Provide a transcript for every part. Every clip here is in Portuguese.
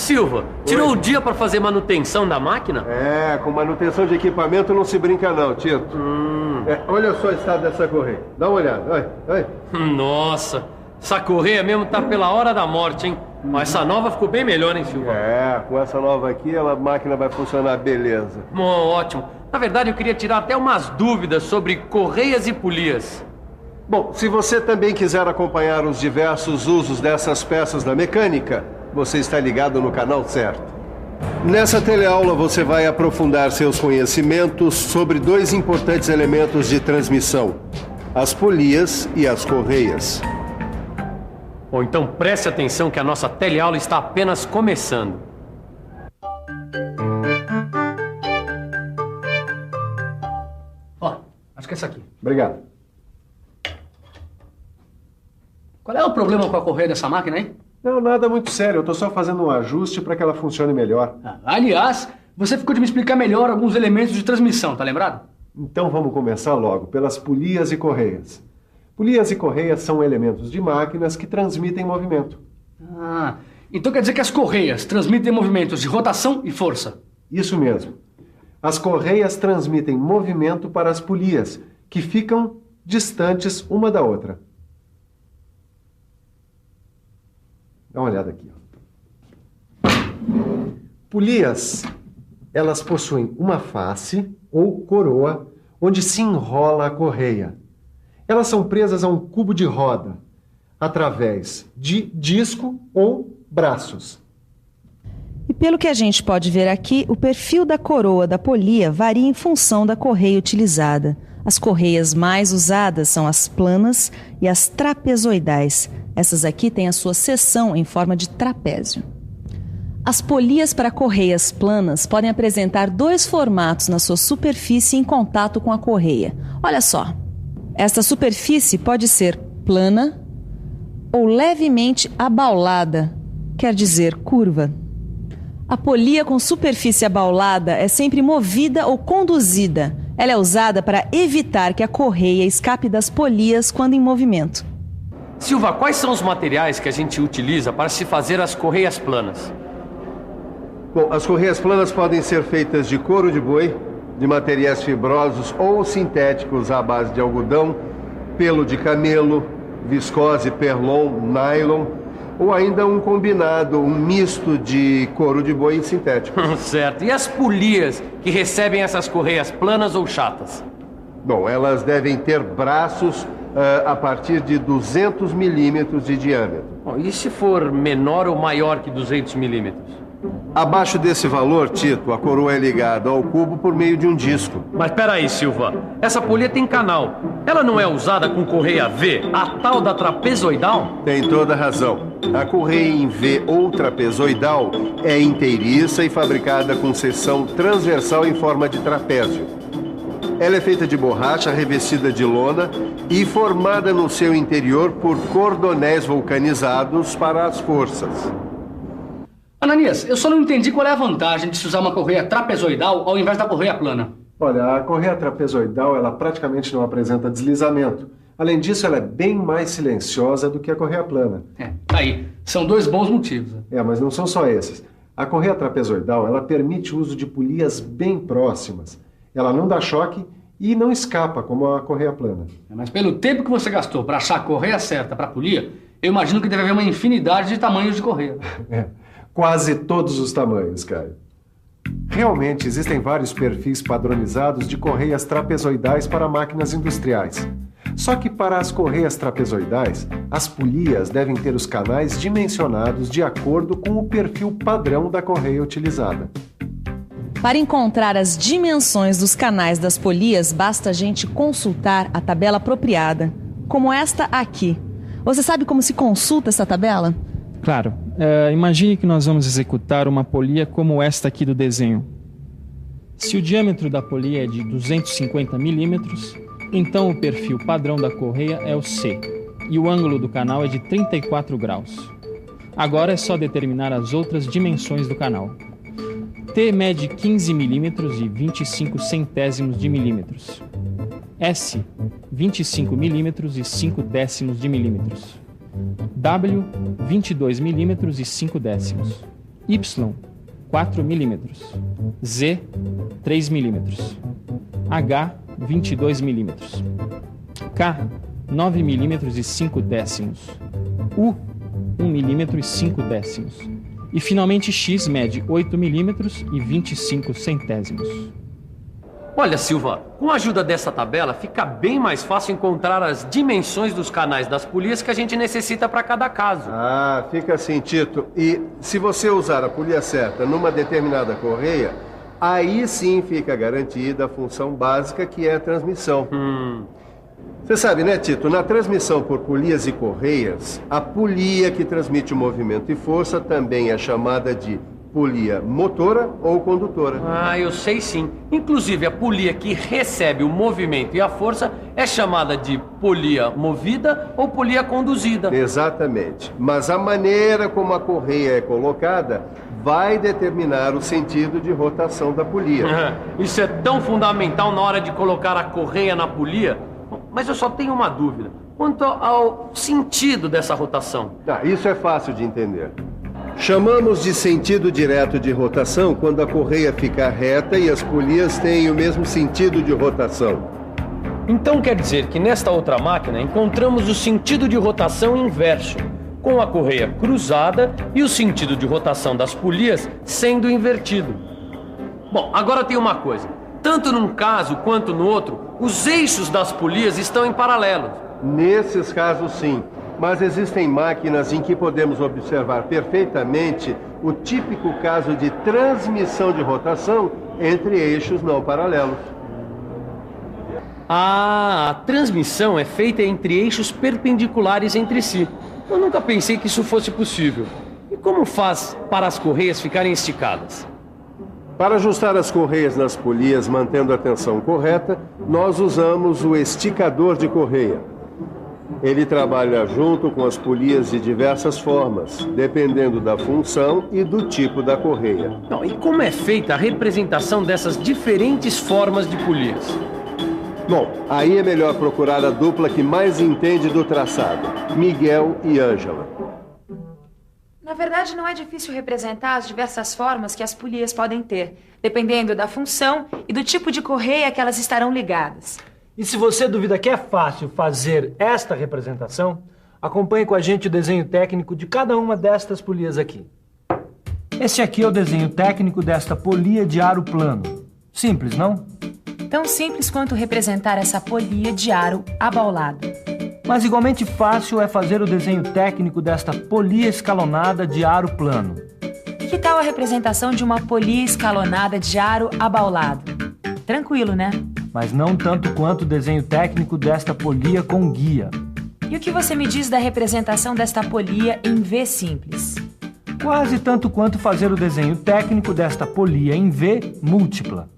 Silva, tirou o dia para fazer manutenção da máquina? Com manutenção de equipamento não se brinca não, Tito. Olha só o estado dessa correia. Dá uma olhada, olha. Nossa, essa correia mesmo tá pela hora da morte, hein? Mas essa nova ficou bem melhor, hein, Silva? Com essa nova aqui, a máquina vai funcionar beleza. Bom, ótimo. Na verdade, eu queria tirar até umas dúvidas sobre correias e polias. Bom, se você também quiser acompanhar os diversos usos dessas peças da mecânica, você está ligado no canal certo. Nessa teleaula você vai aprofundar seus conhecimentos sobre dois importantes elementos de transmissão: as polias e as correias. Bom, então preste atenção que a nossa teleaula está apenas começando. Acho que é essa aqui. Obrigado. Qual é o problema com a correia dessa máquina, hein? Não, nada muito sério. Eu estou só fazendo um ajuste para que ela funcione melhor. Aliás, você ficou de me explicar melhor alguns elementos de transmissão, tá lembrado? Então vamos começar logo pelas polias e correias. Polias e correias são elementos de máquinas que transmitem movimento. Então quer dizer que as correias transmitem movimentos de rotação e força. Isso mesmo. As correias transmitem movimento para as polias, que ficam distantes uma da outra. Dá uma olhada aqui. Polias, elas possuem uma face ou coroa onde se enrola a correia. Elas são presas a um cubo de roda, através de disco ou braços. E pelo que a gente pode ver aqui, o perfil da coroa da polia varia em função da correia utilizada. As correias mais usadas são as planas e as trapezoidais. Essas aqui têm a sua seção em forma de trapézio. As polias para correias planas podem apresentar dois formatos na sua superfície em contato com a correia. Olha só, esta superfície pode ser plana ou levemente abaulada, quer dizer curva. A polia com superfície abaulada é sempre movida ou conduzida. Ela é usada para evitar que a correia escape das polias quando em movimento. Silva, quais são os materiais que a gente utiliza para se fazer as correias planas? Bom, as correias planas podem ser feitas de couro de boi, de materiais fibrosos ou sintéticos à base de algodão, pelo de camelo, viscose, perlon, nylon, ou ainda um combinado, um misto de couro de boi e sintético. Certo. E as polias que recebem essas correias planas ou chatas? Bom, elas devem ter braços a partir de 200 milímetros de diâmetro. Bom, e se for menor ou maior que 200 milímetros? Abaixo desse valor, Tito, a coroa é ligada ao cubo por meio de um disco. Mas peraí, Silva. Essa polia tem canal. Ela não é usada com correia V, a tal da trapezoidal? Tem toda a razão. A correia em V ou trapezoidal é inteiriça e fabricada com seção transversal em forma de trapézio. Ela é feita de borracha revestida de lona e formada no seu interior por cordonéis vulcanizados para as forças. Ananias, eu só não entendi qual é a vantagem de se usar uma correia trapezoidal ao invés da correia plana. Olha, a correia trapezoidal, ela praticamente não apresenta deslizamento. Além disso, ela é bem mais silenciosa do que a correia plana. Tá aí. São dois bons motivos. Mas não são só esses. A correia trapezoidal, ela permite o uso de polias bem próximas. Ela não dá choque e não escapa, como a correia plana. Mas pelo tempo que você gastou para achar a correia certa para a polia, eu imagino que deve haver uma infinidade de tamanhos de correia. Quase todos os tamanhos, Caio. Realmente existem vários perfis padronizados de correias trapezoidais para máquinas industriais. Só que para as correias trapezoidais, as polias devem ter os canais dimensionados de acordo com o perfil padrão da correia utilizada. Para encontrar as dimensões dos canais das polias, basta a gente consultar a tabela apropriada, como esta aqui. Você sabe como se consulta essa tabela? Claro. Imagine que nós vamos executar uma polia como esta aqui do desenho. Se o diâmetro da polia é de 250 milímetros, então o perfil padrão da correia é o C, e o ângulo do canal é de 34 graus. Agora é só determinar as outras dimensões do canal. T mede 15 milímetros e 25 centésimos de milímetros. S, 25 milímetros e 5 décimos de milímetros. W, 22 milímetros e 5 décimos. Y, 4 mm. Z, 3 mm. H, 22 mm. K, 9 mm e 5 décimos. U, 1 mm e 5 décimos. E finalmente X mede 8 mm e 25 centésimos. Olha, Silva, com a ajuda dessa tabela, fica bem mais fácil encontrar as dimensões dos canais das polias que a gente necessita para cada caso. Ah, fica assim, Tito. E se você usar a polia certa numa determinada correia, aí sim fica garantida a função básica que é a transmissão. Você sabe, né, Tito? Na transmissão por polias e correias, a polia que transmite o movimento e força também é chamada de polia motora ou condutora. Ah, eu sei sim. Inclusive, a polia que recebe o movimento e a força é chamada de polia movida ou polia conduzida. Exatamente. Mas a maneira como a correia é colocada vai determinar o sentido de rotação da polia. Isso é tão fundamental na hora de colocar a correia na polia. Mas eu só tenho uma dúvida. Quanto ao sentido dessa rotação. Isso é fácil de entender. Chamamos de sentido direto de rotação quando a correia fica reta e as polias têm o mesmo sentido de rotação. Então quer dizer que nesta outra máquina encontramos o sentido de rotação inverso, com a correia cruzada e o sentido de rotação das polias sendo invertido. Bom, agora tem uma coisa. Tanto num caso quanto no outro, os eixos das polias estão em paralelo. Nesses casos, sim. Mas existem máquinas em que podemos observar perfeitamente o típico caso de transmissão de rotação entre eixos não paralelos. Ah, a transmissão é feita entre eixos perpendiculares entre si. Eu nunca pensei que isso fosse possível. E como faz para as correias ficarem esticadas? Para ajustar as correias nas polias mantendo a tensão correta, nós usamos o esticador de correia. Ele trabalha junto com as polias de diversas formas, dependendo da função e do tipo da correia. Não, e como é feita a representação dessas diferentes formas de polias? Bom, aí é melhor procurar a dupla que mais entende do traçado, Miguel e Ângela. Na verdade, não é difícil representar as diversas formas que as polias podem ter, dependendo da função e do tipo de correia que elas estarão ligadas. E se você duvida que é fácil fazer esta representação, acompanhe com a gente o desenho técnico de cada uma destas polias aqui. Este aqui é o desenho técnico desta polia de aro plano. Simples, não? Tão simples quanto representar essa polia de aro abaulado. Mas igualmente fácil é fazer o desenho técnico desta polia escalonada de aro plano. E que tal a representação de uma polia escalonada de aro abaulado? Tranquilo, né? Mas não tanto quanto o desenho técnico desta polia com guia. E o que você me diz da representação desta polia em V simples? Quase tanto quanto fazer o desenho técnico desta polia em V múltipla.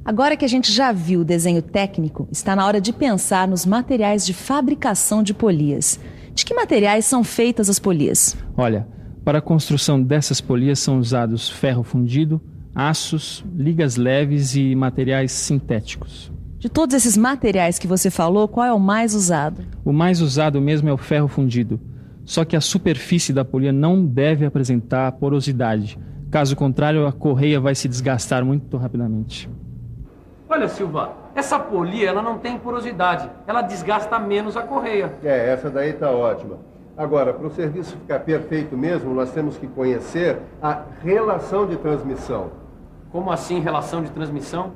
Agora que a gente já viu o desenho técnico, está na hora de pensar nos materiais de fabricação de polias. De que materiais são feitas as polias? Olha, para a construção dessas polias são usados ferro fundido, aços, ligas leves e materiais sintéticos. De todos esses materiais que você falou, qual é o mais usado? O mais usado mesmo é o ferro fundido. Só que a superfície da polia não deve apresentar porosidade. Caso contrário, a correia vai se desgastar muito rapidamente. Olha, Silva, essa polia ela não tem porosidade. Ela desgasta menos a correia. Essa daí tá ótima. Agora, para o serviço ficar perfeito mesmo, nós temos que conhecer a relação de transmissão. Como assim, relação de transmissão?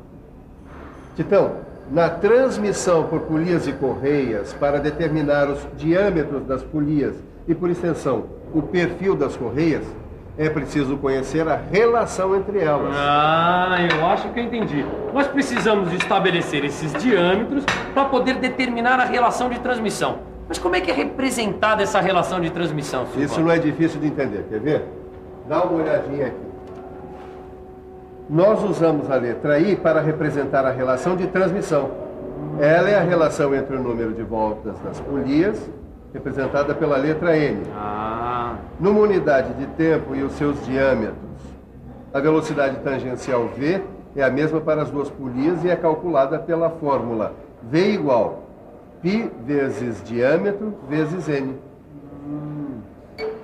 Titão, na transmissão por polias e correias, para determinar os diâmetros das polias e, por extensão, o perfil das correias, é preciso conhecer a relação entre elas. Ah, eu acho que eu entendi. Nós precisamos estabelecer esses diâmetros para poder determinar a relação de transmissão. Mas como é que é representada essa relação de transmissão, Silva? Isso não é difícil de entender, quer ver? Dá uma olhadinha aqui. Nós usamos a letra I para representar a relação de transmissão. Ela é a relação entre o número de voltas das polias, representada pela letra N. Numa unidade de tempo e os seus diâmetros, a velocidade tangencial V é a mesma para as duas polias e é calculada pela fórmula V igual π vezes diâmetro vezes N.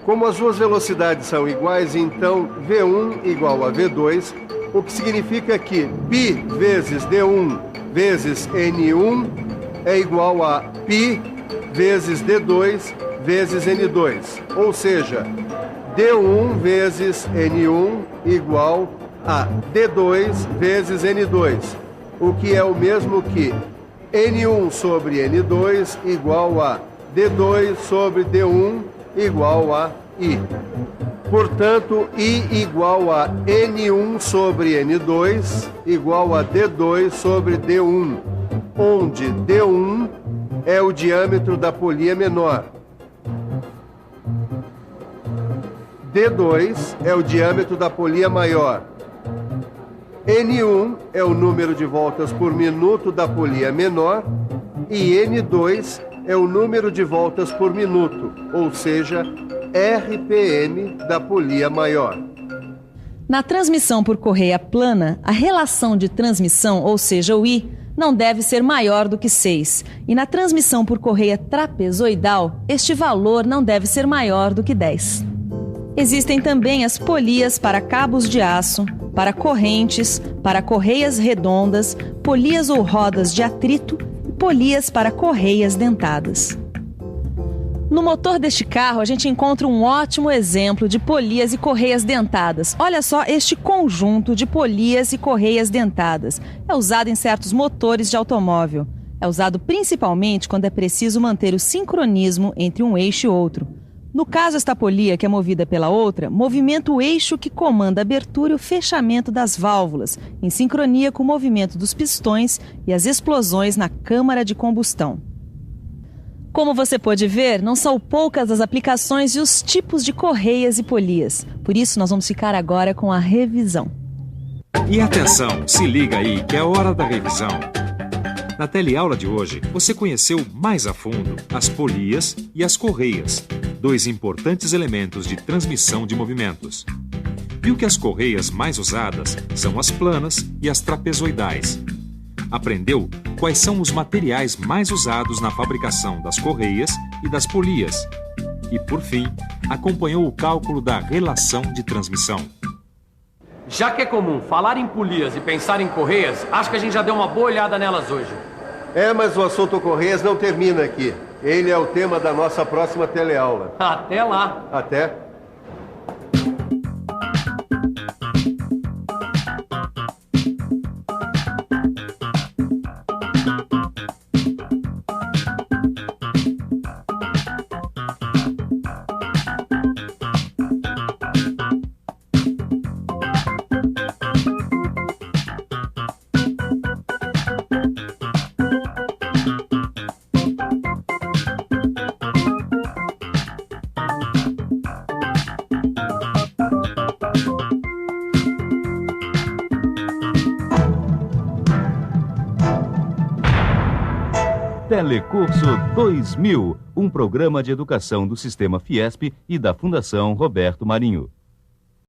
Como as duas velocidades são iguais, então V1 igual a V2, o que significa que π vezes D1 vezes N1 é igual a π vezes D2 vezes N2. Ou seja, D1 vezes N1 igual a D2 vezes N2, o que é o mesmo que N1 sobre N2 igual a D2 sobre D1 igual a I. Portanto, I igual a N1 sobre N2 igual a D2 sobre D1, onde D1 é o diâmetro da polia menor. D2 é o diâmetro da polia maior. N1 é o número de voltas por minuto da polia menor e N2 é o número de voltas por minuto, ou seja, RPM da polia maior. Na transmissão por correia plana, a relação de transmissão, ou seja, o I, não deve ser maior do que 6. E na transmissão por correia trapezoidal, este valor não deve ser maior do que 10. Existem também as polias para cabos de aço, para correntes, para correias redondas, polias ou rodas de atrito e polias para correias dentadas. No motor deste carro, a gente encontra um ótimo exemplo de polias e correias dentadas. Olha só este conjunto de polias e correias dentadas. É usado em certos motores de automóvel. É usado principalmente quando é preciso manter o sincronismo entre um eixo e outro. No caso, esta polia, que é movida pela outra, movimenta o eixo que comanda a abertura e o fechamento das válvulas, em sincronia com o movimento dos pistões e as explosões na câmara de combustão. Como você pode ver, não são poucas as aplicações e os tipos de correias e polias. Por isso, nós vamos ficar agora com a revisão. E atenção, se liga aí que é hora da revisão. Na teleaula de hoje, você conheceu mais a fundo as polias e as correias, dois importantes elementos de transmissão de movimentos. Viu que as correias mais usadas são as planas e as trapezoidais. Aprendeu quais são os materiais mais usados na fabricação das correias e das polias. E, por fim, acompanhou o cálculo da relação de transmissão. Já que é comum falar em polias e pensar em correias, acho que a gente já deu uma boa olhada nelas hoje. Mas o assunto correias não termina aqui. Ele é o tema da nossa próxima teleaula. Até lá. Até. Telecurso 2000, um programa de educação do Sistema Fiesp e da Fundação Roberto Marinho.